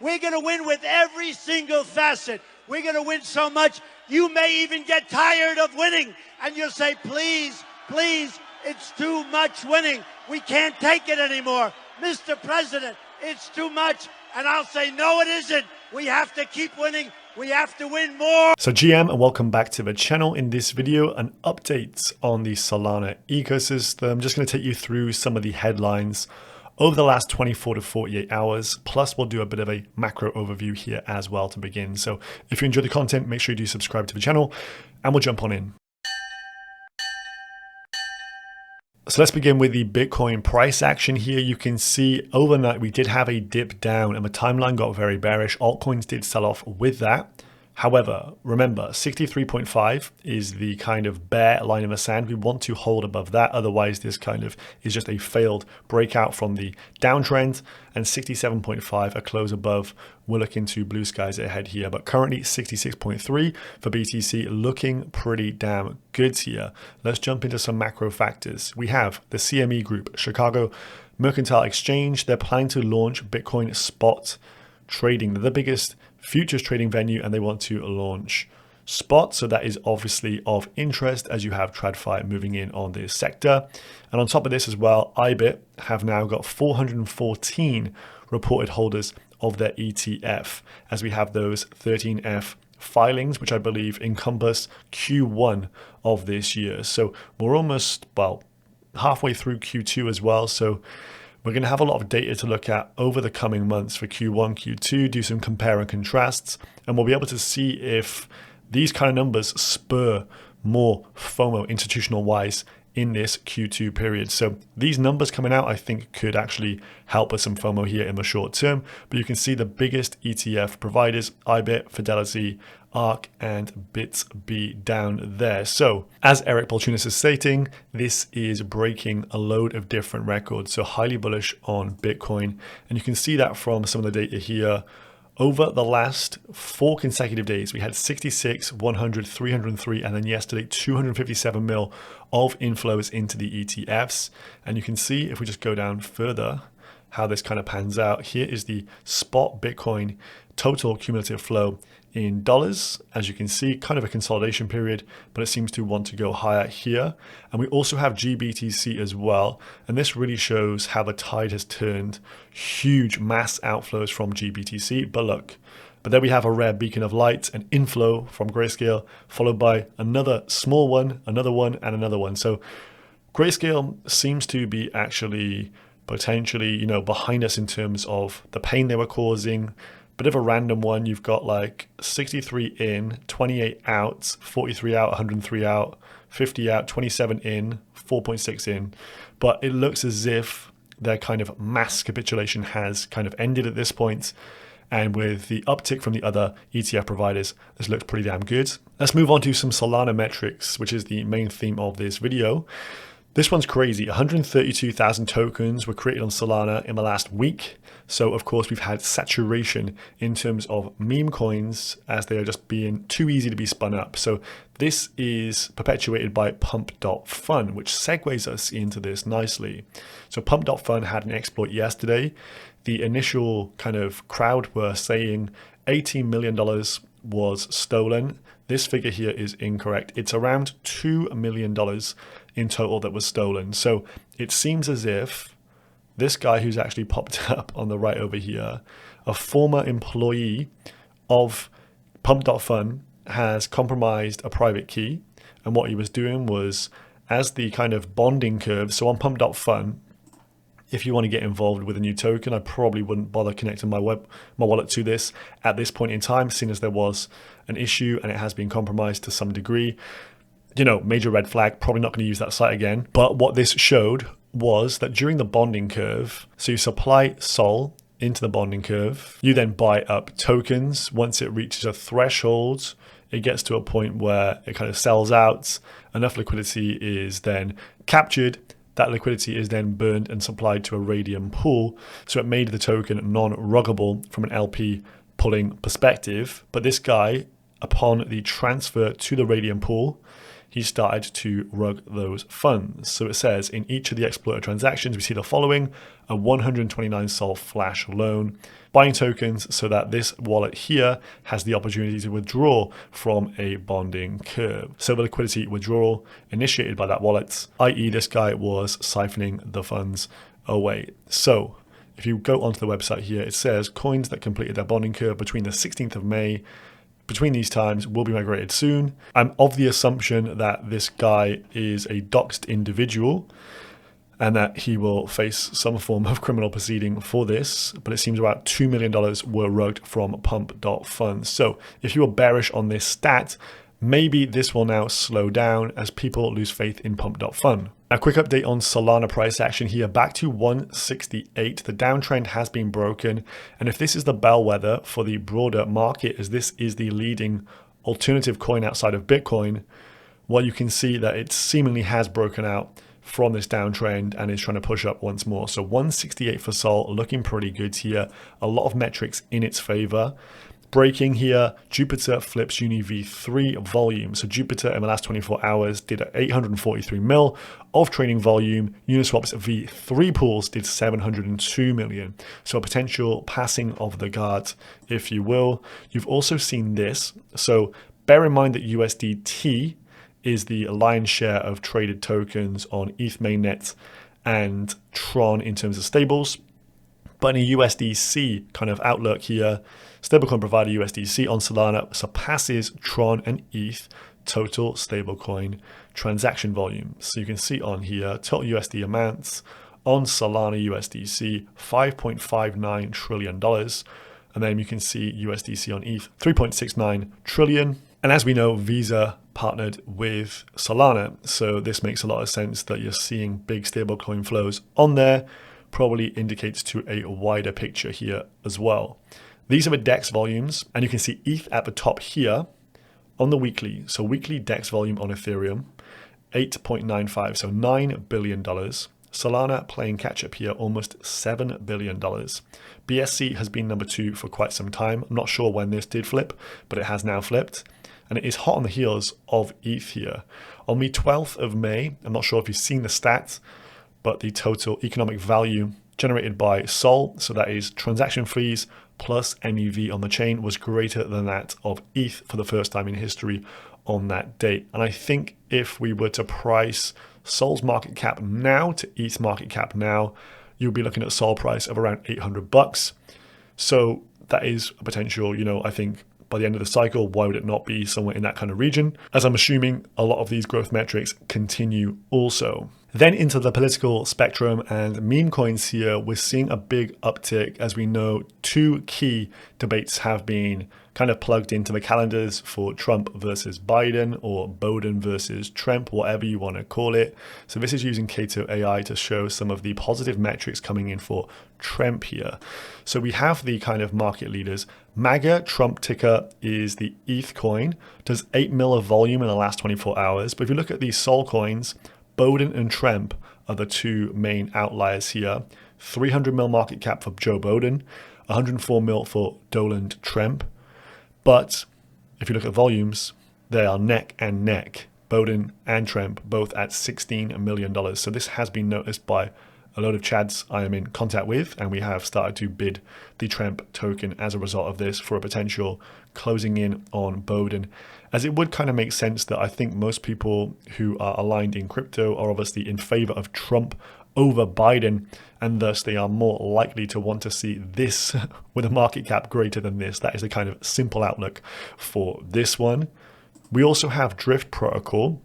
We're going to win with every single facet. We're going to win so much, you may even get tired of winning. And you'll say, please, please, it's too much winning. We can't take it anymore. Mr. President, it's too much. And I'll say, no, it isn't. We have to keep winning. We have to win more. So GM, and welcome back to the channel. In this video, an update on the Solana ecosystem. I'm just going to take you through some of the headlines over the last 24 to 48 hours. Plus, we'll do a bit of a macro overview here as well to begin. So if you enjoy the content, make sure you do subscribe to the channel and we'll jump on in. So let's begin with the Bitcoin price action here. You can see overnight we did have a dip down and the timeline got very bearish. Altcoins did sell off with that. However, remember 63.5 is the kind of bear line in the sand. We want to hold above that. Otherwise, this kind of is just a failed breakout from the downtrend. And 67.5, a close above. We're looking to blue skies ahead here. But currently 66.3 for BTC, looking pretty damn good here. Let's jump into some macro factors. We have the CME Group, Chicago Mercantile Exchange. They're planning to launch Bitcoin spot trading. They're the biggest futures trading venue and they want to launch spot. So that is obviously of interest as you have TradFi moving in on this sector. And on top of this as well, IBIT have now got 414 reported holders of their ETF as we have those 13F filings, which I believe encompass Q1 of this year. So we're almost, well, halfway through Q2 as well. So we're going to have a lot of data to look at over the coming months for Q1, Q2, do some compare and contrasts, and we'll be able to see if these kind of numbers spur more FOMO institutional wise in this Q2 period. So these numbers coming out, I think could actually help with some FOMO here in the short term. But you can see the biggest ETF providers, IBIT, Fidelity, ARK, and BitsB down there. So as Eric Balchunas is stating, this is breaking a load of different records. So highly bullish on Bitcoin. And you can see that from some of the data here. Over the last 4 consecutive days, we had 66, 100, 303, and then yesterday 257 mil of inflows into the ETFs. And you can see if we just go down further, how this kind of pans out. Here is the spot Bitcoin total cumulative flow in dollars. As you can see, kind of a consolidation period, but it seems to want to go higher here. And we also have GBTC as well. And this really shows how the tide has turned. Huge mass outflows from GBTC, but look, but there we have a rare beacon of light, an inflow from Grayscale, followed by another small one, another one, and another one. So Grayscale seems to be actually potentially, behind us in terms of the pain they were causing. Bit of a random one. You've got like 63 in, 28 out, 43 out, 103 out, 50 out, 27 in, 4.6 in. But it looks as if their kind of mass capitulation has kind of ended at this point. And with the uptick from the other ETF providers, this looks pretty damn good. Let's move on to some Solana metrics, which is the main theme of this video. This one's crazy. 132,000 tokens were created on Solana in the last week. So of course we've had saturation in terms of meme coins as they are just being too easy to be spun up. So this is perpetuated by Pump.Fun, which segues us into this nicely. So Pump.Fun had an exploit yesterday. The initial kind of crowd were saying $18 million was stolen. This figure here is incorrect. It's around $2 million in total that was stolen. So it seems as if this guy who's actually popped up on the right over here, a former employee of Pump.Fun, has compromised a private key. And what he was doing was, as the kind of bonding curve, so on Pump.Fun, if you want to get involved with a new token, I probably wouldn't bother connecting my wallet to this at this point in time, seeing as there was an issue and it has been compromised to some degree. Major red flag, probably not going to use that site again. But what this showed was that during the bonding curve, so you supply SOL into the bonding curve, you then buy up tokens. Once it reaches a threshold, it gets to a point where it kind of sells out. Enough liquidity is then captured. That liquidity is then burned and supplied to a Radium pool. So it made the token non-ruggable from an LP pulling perspective. But this guy, upon the transfer to the Radium pool, he started to rug those funds. So it says in each of the exploiter transactions, we see the following: a 129 Sol flash loan, buying tokens so that this wallet here has the opportunity to withdraw from a bonding curve. So the liquidity withdrawal initiated by that wallet, i.e. this guy was siphoning the funds away. So if you go onto the website here, it says coins that completed their bonding curve between the 16th of May between these times will be migrated soon. I'm of the assumption that this guy is a doxed individual and that he will face some form of criminal proceeding for this, but it seems about $2 million were rugged from pump.funds. So if you are bearish on this stat, maybe this will now slow down as people lose faith in pump.fund. Now, quick update on Solana price action here, back to 168. The downtrend has been broken. And if this is the bellwether for the broader market, as this is the leading alternative coin outside of Bitcoin, well, you can see that it seemingly has broken out from this downtrend and is trying to push up once more. So 168 for Sol, looking pretty good here. A lot of metrics in its favor. Breaking here, Jupiter flips Uni V3 volume. So Jupiter in the last 24 hours did 843 mil of trading volume. Uniswap's V3 pools did 702 million. So a potential passing of the guards, if you will. You've also seen this. So bear in mind that USDT is the lion's share of traded tokens on ETH mainnet and Tron in terms of stables. But in a USDC kind of outlook here, stablecoin provider USDC on Solana surpasses Tron and ETH total stablecoin transaction volume. So you can see on here, total USD amounts on Solana USDC, $5.59 trillion. And then you can see USDC on ETH, 3.69 trillion. And as we know, Visa partnered with Solana. So this makes a lot of sense that you're seeing big stablecoin flows on there. Probably indicates to a wider picture here as well. These are the DEX volumes, and you can see ETH at the top here on the weekly. So weekly DEX volume on Ethereum, 8.95, so $9 billion. Solana playing catch up here, almost $7 billion. BSC has been number 2 for quite some time. I'm not sure when this did flip, but it has now flipped. And it is hot on the heels of ETH here. On the 12th of May, I'm not sure if you've seen the stats, but the total economic value generated by Sol, so that is transaction fees plus MEV on the chain, was greater than that of ETH for the first time in history on that date. And I think if we were to price Sol's market cap now to ETH's market cap now, you'll be looking at Sol price of around $800. So that is a potential, I think by the end of the cycle, why would it not be somewhere in that kind of region? As I'm assuming a lot of these growth metrics continue also. Then into the political spectrum and meme coins here, we're seeing a big uptick. As we know, 2 key debates have been kind of plugged into the calendars for Trump versus Biden, or Boden versus Tremp, whatever you want to call it. So this is using Kato AI to show some of the positive metrics coming in for Tremp here. So we have the kind of market leaders. MAGA Trump ticker is the ETH coin, does 8 mil of volume in the last 24 hours. But if you look at these Sol coins, Boden and Tremp are the 2 main outliers here. 300 mil market cap for Joe Boden, 104 mil for Doland Tremp. But if you look at volumes, they are neck and neck. Boden and Tremp both at $16 million. So this has been noticed by a load of chads I am in contact with, and we have started to bid the Tremp token as a result of this for a potential closing in on Boden, as it would kind of make sense that I think most people who are aligned in crypto are obviously in favor of Trump over Biden, and thus they are more likely to want to see this with a market cap greater than this. That is the kind of simple outlook for this one. We also have Drift Protocol.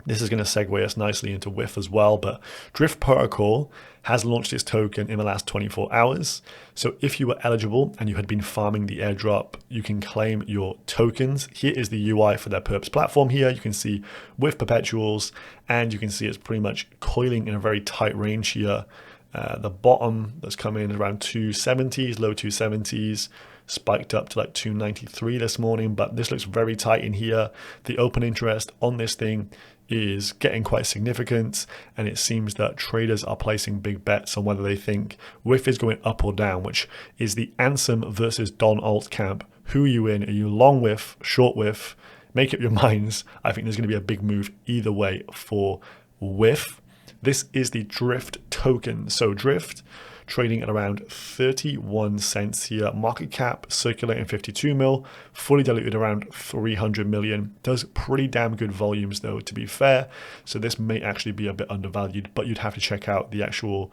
This is going to segue us nicely into WIF as well, but Drift Protocol has launched its token in the last 24 hours. So if you were eligible and you had been farming the airdrop, you can claim your tokens. Here is the UI for their Perps platform here. You can see WIF perpetuals, and you can see it's pretty much coiling in a very tight range here. The bottom that's come in around 270s, low 270s, spiked up to like 293 this morning, but this looks very tight in here. The open interest on this thing is getting quite significant, and it seems that traders are placing big bets on whether they think WIF is going up or down, which is the Ansem versus Don Alt camp. Who are you in? Are you long WIF, short WIF, make up your minds. I think there's going to be a big move either way for WIF. This is the Drift token. So Drift trading at around 31 cents here. Market cap circulating 52 mil, fully diluted around 300 million. Does pretty damn good volumes though, to be fair. So this may actually be a bit undervalued, but you'd have to check out the actual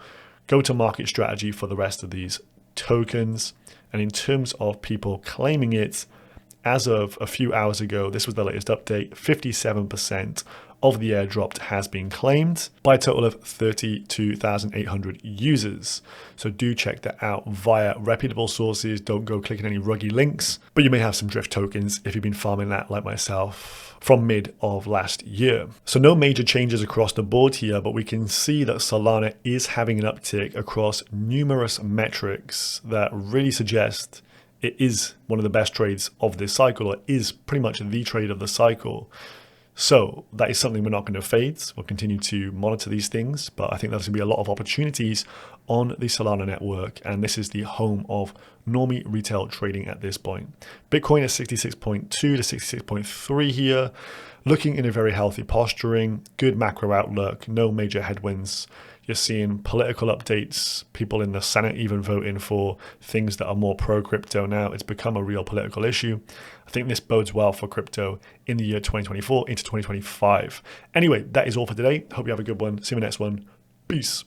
go-to-market strategy for the rest of these tokens. And in terms of people claiming it, as of a few hours ago, this was the latest update, 57% of the airdrop has been claimed by a total of 32,800 users. So do check that out via reputable sources. Don't go clicking any ruggy links, but you may have some Drift tokens if you've been farming that like myself from mid of last year. So no major changes across the board here, but we can see that Solana is having an uptick across numerous metrics that really suggest it is one of the best trades of this cycle, or is pretty much the trade of the cycle. So that is something we're not going to fade. We'll continue to monitor these things, but I think there's going to be a lot of opportunities on the Solana network. And this is the home of normie retail trading at this point. Bitcoin is 66.2 to 66.3 here, looking in a very healthy posturing, good macro outlook, no major headwinds. You're seeing political updates, people in the Senate even voting for things that are more pro-crypto now. It's become a real political issue. I think this bodes well for crypto in the year 2024 into 2025. Anyway, that is all for today. Hope you have a good one. See you in the next one. Peace.